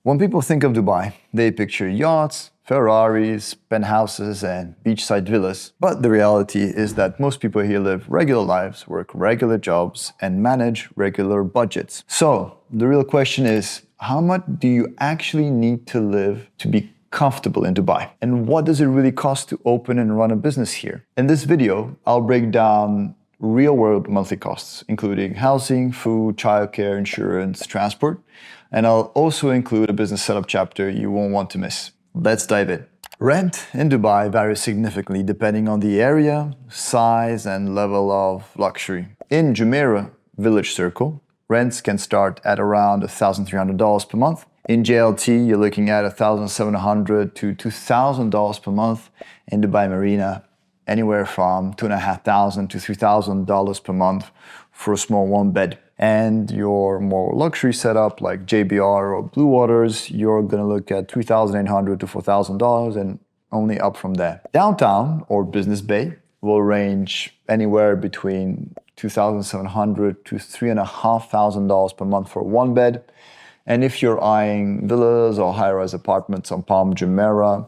When people think of Dubai, they picture yachts, Ferraris, penthouses, and beachside villas. But the reality is that most people here live regular lives, work regular jobs, and manage regular budgets. So the real question is, how much do you actually need to live to be comfortable in Dubai? And what does it really cost to open and run a business here? In this video, I'll break down real-world monthly costs, including housing, food, childcare, insurance, transport. And I'll also include a business setup chapter you won't want to miss. Let's dive in. Rent in Dubai varies significantly depending on the area, size, and level of luxury. In Jumeirah Village Circle, rents can start at around $1,300 per month. In JLT, you're looking at $1,700 to $2,000 per month. In Dubai Marina, anywhere from $2,500 to $3,000 per month for a small one bed. And your more luxury setup like JBR or Blue Waters, you're gonna look at $3,800 to $4,000 and only up from there. Downtown or Business Bay will range anywhere between $2,700 to $3,500 per month for one bed. And if you're eyeing villas or high-rise apartments on Palm Jumeirah,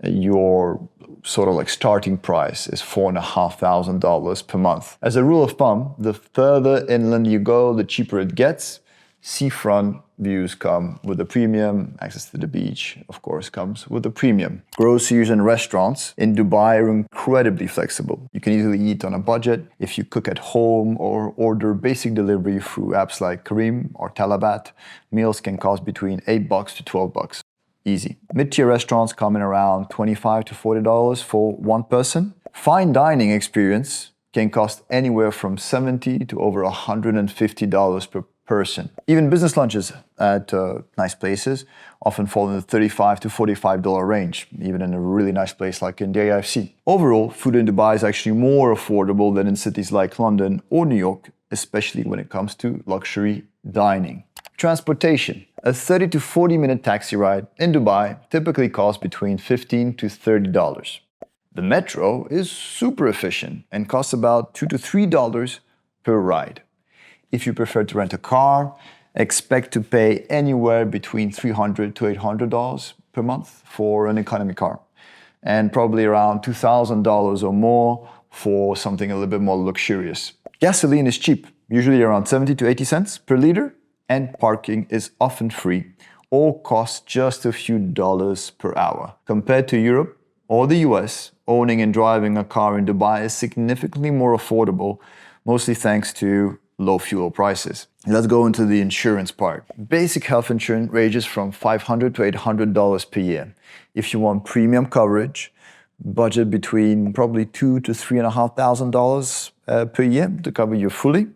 your sort of like starting price is $4,500 per month. As a rule of thumb, the further inland you go, the cheaper it gets. Seafront views come with a premium. Access to the beach, of course, comes with a premium. Groceries and restaurants in Dubai are incredibly flexible. You can easily eat on a budget if you cook at home or order basic delivery through apps like Kareem or Talabat. Meals can cost between $8 to $12. Easy. Mid-tier restaurants come in around $25 to $40 for one person. Fine dining experience can cost anywhere from $70 to over $150 per person. Even business lunches at nice places often fall in the $35 to $45 range, even in a really nice place like in the AIFC. Overall, food in Dubai is actually more affordable than in cities like London or New York, especially when it comes to luxury dining. Transportation. A 30 to 40 minute taxi ride in Dubai typically costs between $15 to $30. The metro is super efficient and costs about $2 to $3 per ride. If you prefer to rent a car, expect to pay anywhere between $300 to $800 per month for an economy car, and probably around $2,000 or more for something a little bit more luxurious. Gasoline is cheap, usually around 70 to 80 cents per liter, and parking is often free or costs just a few dollars per hour. Compared to Europe or the US, owning and driving a car in Dubai is significantly more affordable, mostly thanks to low fuel prices. Let's go into the insurance part. Basic health insurance ranges from $500 to $800 per year. If you want premium coverage, budget between probably $2,000 to $3,500 per year to cover you fully.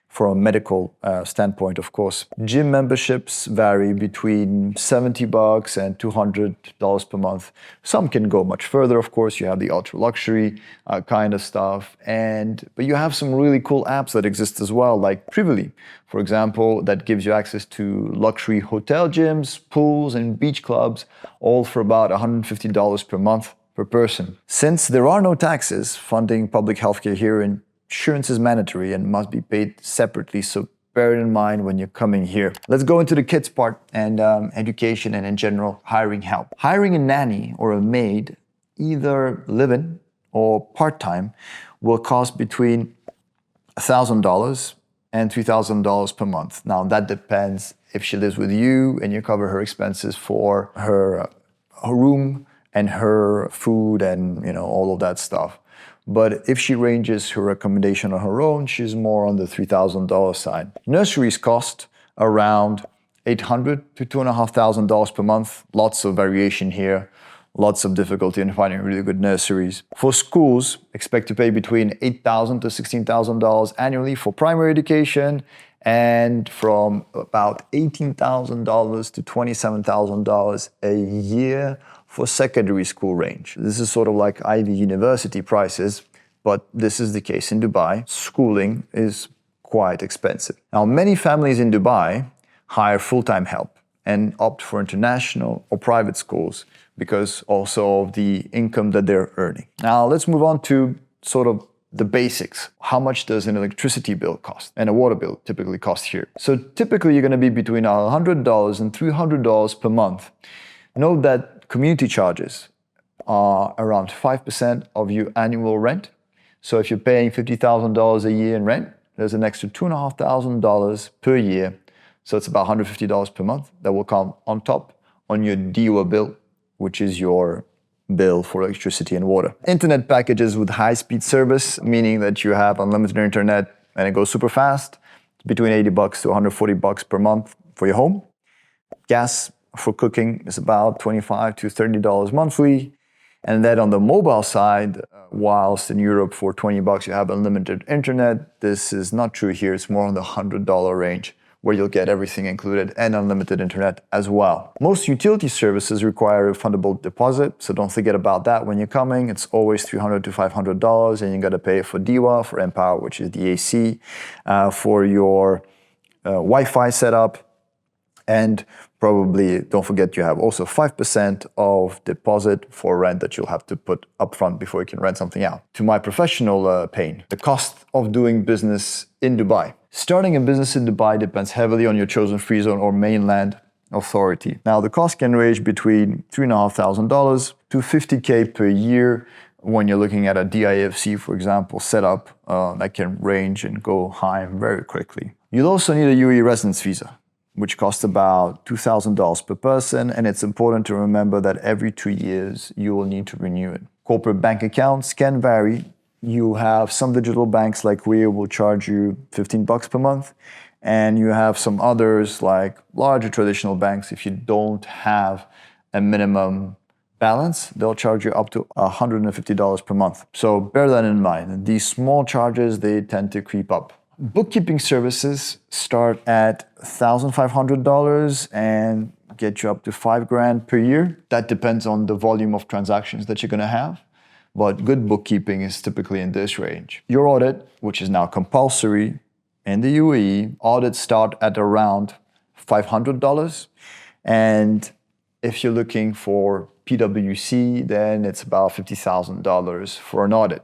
From a medical standpoint, of course. Gym memberships vary between $70 and $200 per month. Some can go much further, of course. You have the ultra luxury kind of stuff. But you have some really cool apps that exist as well, like Privily, for example, that gives you access to luxury hotel gyms, pools, and beach clubs, all for about $150 per month per person. Since there are no taxes funding public healthcare here in insurance is mandatory and must be paid separately, so bear it in mind when you're coming here. Let's go into the kids part and education and in general hiring help. Hiring a nanny or a maid, either live-in or part-time, will cost between $1,000 and $3,000 per month. Now that depends if she lives with you and you cover her expenses for her room and her food and all of that stuff. But if she arranges her accommodation on her own, she's more on the $3,000 side. Nurseries cost around $800 to $2,500 per month. Lots of variation here. Lots of difficulty in finding really good nurseries. For schools, expect to pay between $8,000 to $16,000 annually for primary education, and from about $18,000 to $27,000 a year for secondary school range. This is sort of like Ivy University prices, but this is the case in Dubai. Schooling is quite expensive. Now, many families in Dubai hire full-time help and opt for international or private schools because also of the income that they're earning. Now, let's move on to sort of the basics. How much does an electricity bill cost and a water bill typically cost here? So typically you're going to be between $100 and $300 per month. Note that community charges are around 5% of your annual rent. So if you're paying $50,000 a year in rent, there's an extra $2,500 per year. So it's about $150 per month that will come on top on your DUA bill, which is your bill for electricity and water. Internet packages with high-speed service, meaning that you have unlimited internet and it goes super fast, between $80 to $140 per month for your home. Gas for cooking is about $25 to $30 monthly. And then on the mobile side, whilst in Europe for $20 you have unlimited internet, this is not true here. It's more on the $100 range, where you'll get everything included and unlimited internet as well. Most utility services require a refundable deposit, so don't forget about that when you're coming. It's always $300 to $500, and you gotta pay for DIWA, for Empower, which is the AC, for your Wi-Fi setup, and probably don't forget you have also 5% of deposit for rent that you'll have to put upfront before you can rent something out. To my professional pain, the cost of doing business in Dubai. Starting a business in Dubai depends heavily on your chosen free zone or mainland authority. Now, the cost can range between $3,500 to $50K per year when you're looking at a DIFC, for example, setup. That can range and go high very quickly. You'll also need a UAE residence visa, which costs about $2,000 per person, and it's important to remember that every 2 years you will need to renew it. Corporate bank accounts can vary. You have some digital banks like Ria will charge you $15 per month, and you have some others like larger traditional banks. If you don't have a minimum balance, they'll charge you up to $150 per month. So bear that in mind. These small charges, they tend to creep up. Bookkeeping services start at $1,500 and get you up to $5,000 per year. That depends on the volume of transactions that you're gonna have, but good bookkeeping is typically in this range. Your audit, which is now compulsory in the UAE, audits start at around $500. And if you're looking for PwC, then it's about $50,000 for an audit.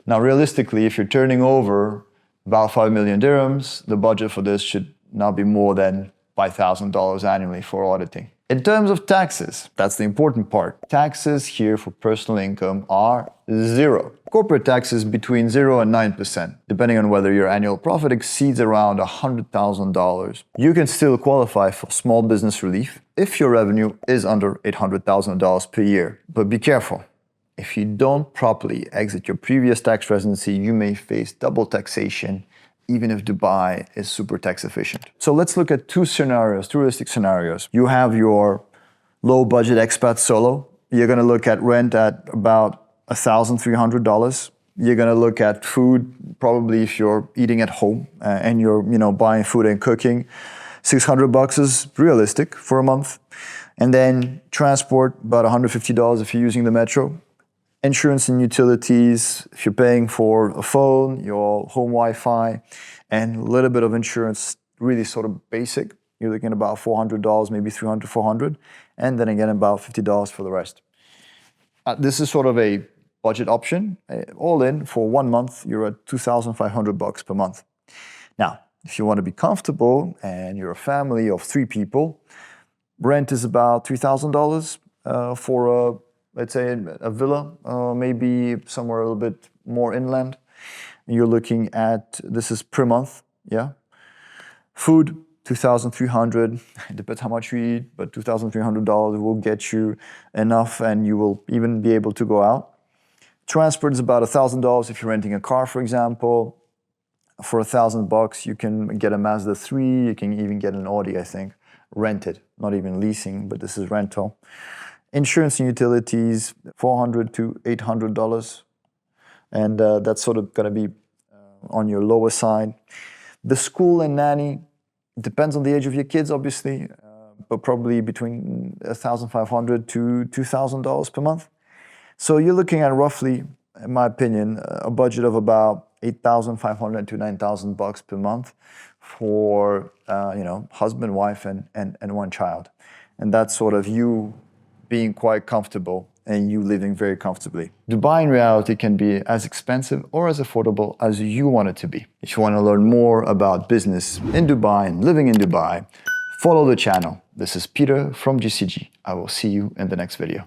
Now, realistically, if you're turning over about 5 million dirhams, the budget for this should not be more than $5,000 annually for auditing. In terms of taxes, that's the important part. Taxes here for personal income are zero. Corporate taxes between 0 and 9%, depending on whether your annual profit exceeds around $100,000. You can still qualify for small business relief if your revenue is under $800,000 per year. But be careful. If you don't properly exit your previous tax residency, you may face double taxation, even if Dubai is super tax efficient. So let's look at two realistic scenarios. You have your low budget expat solo. You're gonna look at rent at about $1,300. You're gonna look at food, probably if you're eating at home and you're buying food and cooking, $600 is realistic for a month. And then transport, about $150 if you're using the metro. Insurance and utilities, if you're paying for a phone, your home Wi-Fi, and a little bit of insurance, really sort of basic. You're looking at about $400, maybe $300, $400, and then again about $50 for the rest. This is sort of a budget option. All in, for 1 month, you're at $2,500 per month. Now, if you want to be comfortable and you're a family of 3 people, rent is about $3,000 for let's say a villa, maybe somewhere a little bit more inland. You're looking at, this is per month, yeah? Food, $2,300, it depends how much you eat, but $2,300 will get you enough and you will even be able to go out. Transport is about $1,000 if you're renting a car, for example. For $1,000, you can get a Mazda 3, you can even get an Audi, I think, rented, not even leasing, but this is rental. Insurance and utilities, $400 to $800, and that's sort of going to be on your lower side. The school and nanny depends on the age of your kids, obviously, but probably between $1,500 to $2,000 per month. So you're looking at roughly, in my opinion, a budget of about $8,500 to $9,000 per month for husband, wife, and 1 child, and that's sort of you being quite comfortable and you living very comfortably. Dubai in reality can be as expensive or as affordable as you want it to be. If you want to learn more about business in Dubai and living in Dubai, follow the channel. This is Peter from GCG. I will see you in the next video.